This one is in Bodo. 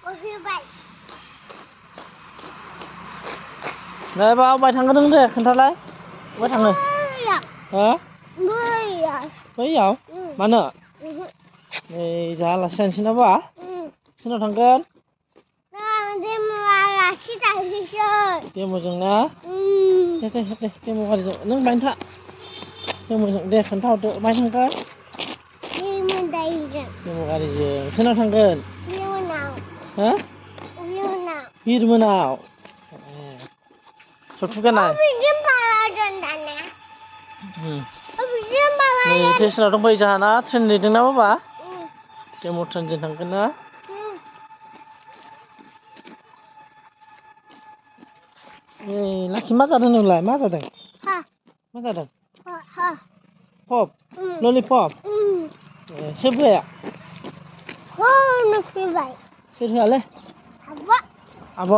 फैबाय नै बा अबाय थांगोन नों दे खोन्थालाय अबाय थाङो हो बैयाव मानो नै जोंहा आलासि जानोसै ना बा सोरनाव थांगोन देम'जों ना दे देम' गारिजों नों बायनो था देम'जों दे खोन्थाहरदो अबाय थांगोन देम' गारिजों सोरनाव थांगोन हो बिरमोनाव सथुगानाय नै स्टेसनाव दंफैयो जोंहाना ट्रेन नेदोंना बाबा देम' ट्रेनजों थांगोन ना ए लाखि मा जादों नोंलाय मा जादों मा जादों पप ललिपप ए सोर होआ सोर होआलै आब'